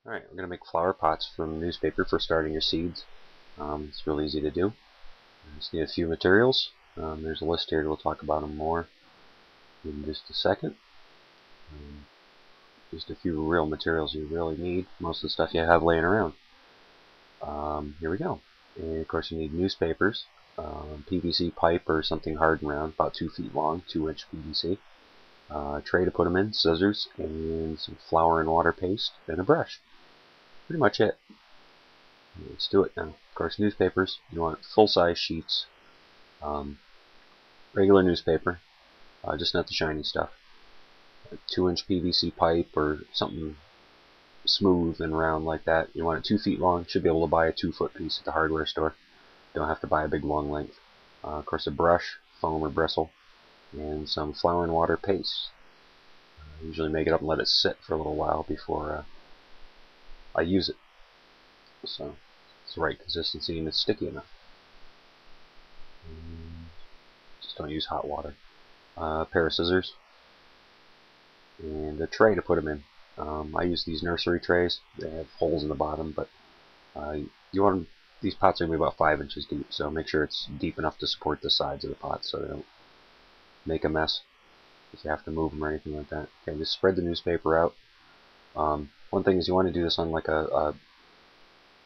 Alright, we're going to make flower pots from newspaper for starting your seeds. It's real easy to do. You just need a few materials. There's a list here, we'll talk about them more in just a second. Just a few real materials you really need. Most of the stuff you have laying around. Here we go. And of course you need newspapers, PVC pipe or something hard and round, about 2 feet long, 2-inch PVC. A tray to put them in, scissors, and some flour and water paste, and a brush. Pretty much it. Let's do it now. Of course, newspapers, you want full-size sheets, regular newspaper, just not the shiny stuff. A 2-inch PVC pipe or something smooth and round like that. You want it 2 feet long. Should be able to buy a 2-foot piece at the hardware store. Don't have to buy a big long length. Of course, a brush, foam or bristle, and some flour and water paste. Usually make it up and let it sit for a little while before I use it. So it's the right consistency and it's sticky enough. Just don't use hot water. A pair of scissors and a tray to put them in. I use these nursery trays. They have holes in the bottom, but you want these pots are going to be about 5 inches deep, so make sure it's deep enough to support the sides of the pot so they don't make a mess if you have to move them or anything like that. Okay, just spread the newspaper out. One thing is you want to do this on like a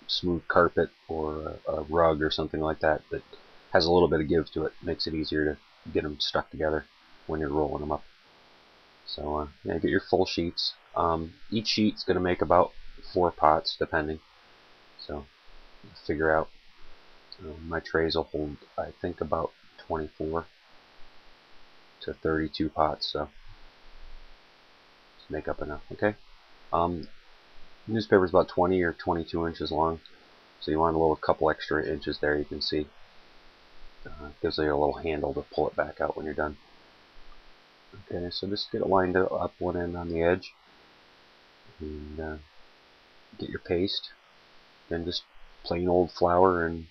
smooth carpet or a rug or something like that that has a little bit of give to it. Makes it easier to get them stuck together when you're rolling them up. So yeah, get your full sheets. Each sheet's going to make about 4 pots depending. So figure out. My trays will hold I think about 24 to 32 pots, so just make up enough. Okay. Newspaper is about 20 or 22 inches long, so you want a little couple extra inches there. You can see gives you a little handle to pull it back out when you're done. Okay, so just get it lined up one end on the edge, and get your paste. Then just plain old flour and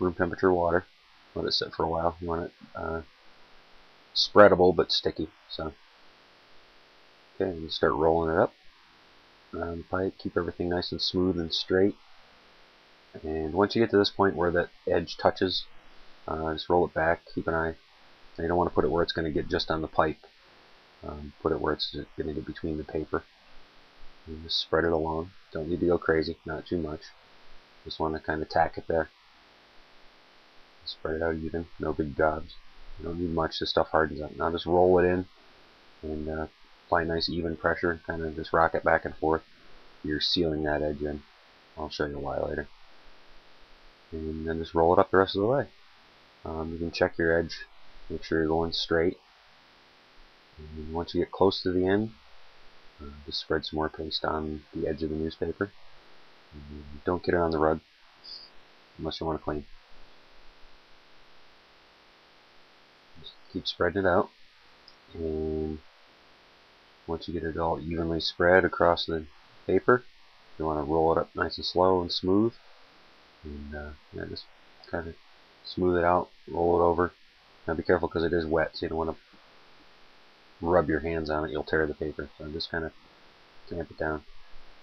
room temperature water. Let it sit for a while. You want it spreadable but sticky. So okay, and start rolling it up. Pipe, keep everything nice and smooth and straight. And once you get to this point where that edge touches, just roll it back. Keep an eye. And you don't want to put it where it's going to get just on the pipe. Put it where it's going to get between the paper. And just spread it along. Don't need to go crazy, not too much. Just want to kind of tack it there. Spread it out even. No big jobs. You don't need much. This stuff hardens up. Now just roll it in and apply nice even pressure. Kind of just rock it back and forth. You're sealing that edge in. I'll show you why later. And then just roll it up the rest of the way. You can check your edge. Make sure you're going straight. And once you get close to the end, just spread some more paste on the edge of the newspaper. And don't get it on the rug unless you want to clean. Just keep spreading it out, and once you get it all evenly spread across the paper, you want to roll it up nice and slow and smooth, and yeah, just kind of smooth it out, roll it over. Now be careful because it is wet, so you don't want to rub your hands on it, you'll tear the paper. So just kind of tamp it down.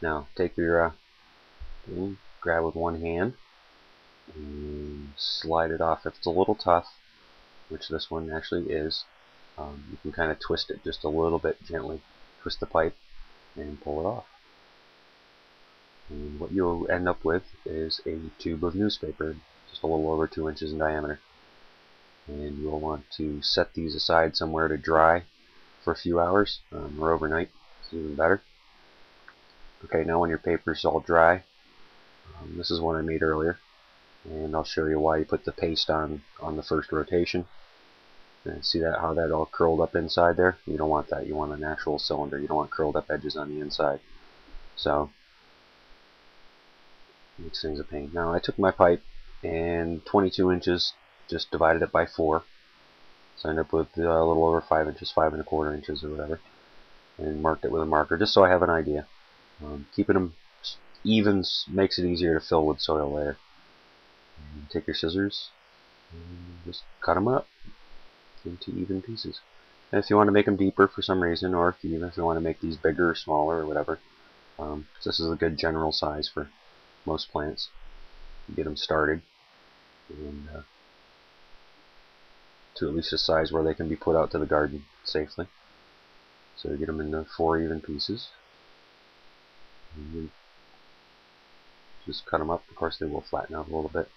Now take your thing, grab with one hand and slide it off. If it's a little tough, which this one actually is, you can kind of twist it just a little bit gently. Twist the pipe and pull it off. And what you'll end up with is a tube of newspaper, just a little over 2 inches in diameter. And you'll want to set these aside somewhere to dry for a few hours, or overnight. It's even better. Okay, now when your paper's all dry, this is one I made earlier, and I'll show you why you put the paste on the first rotation. And see that how that all curled up inside there? You don't want that. You want an actual cylinder. You don't want curled up edges on the inside. So it makes things a pain. Now I took my pipe and 22 inches, just divided it by 4. So I ended up with a little over 5 inches, 5 1/4 inches or whatever, and marked it with a marker just so I have an idea. Keeping them even makes it easier to fill with soil later. And take your scissors and just cut them up into even pieces. And if you want to make them deeper for some reason, or even if you want to make these bigger or smaller or whatever, So this is a good general size for most plants. Get them started, and to at least a size where they can be put out to the garden safely. So you get them into 4 even pieces. And you just cut them up. Of course, they will flatten out a little bit,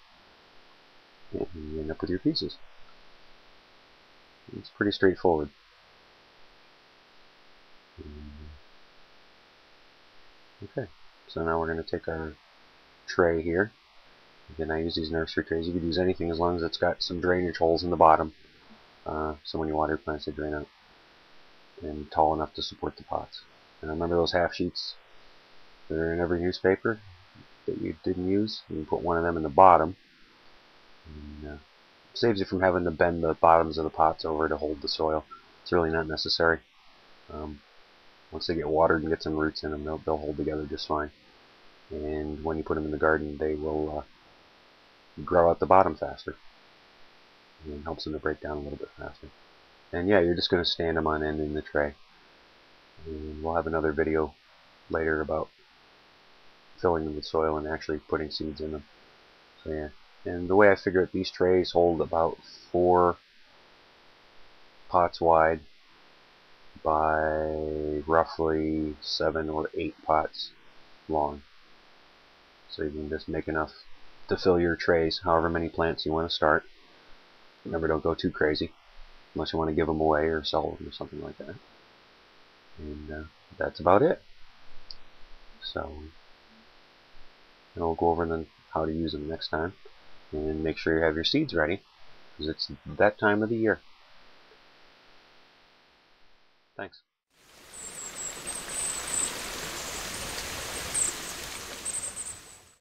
and you end up with your pieces. It's pretty straightforward. Okay, so now we're going to take our tray here. Again, I use these nursery trays. You could use anything as long as it's got some drainage holes in the bottom, so when you water your plants they drain out, and tall enough to support the pots. And remember those half sheets that are in every newspaper that you didn't use? You can put one of them in the bottom, and saves you from having to bend the bottoms of the pots over to hold the soil. It's really not necessary. Once they get watered and get some roots in them, they'll hold together just fine. And when you put them in the garden, they will grow out the bottom faster, and helps them to break down a little bit faster. And yeah, you're just going to stand them on end in the tray. And we'll have another video later about filling them with soil and actually putting seeds in them. So yeah, and the way I figure it, these trays hold about 4 pots wide by roughly 7 or 8 pots long. So you can just make enough to fill your trays, however many plants you want to start. Remember, don't go too crazy unless you want to give them away or sell them or something like that. And that's about it. So I'll go over then how to use them next time, and make sure you have your seeds ready, because it's that time of the year. Thanks.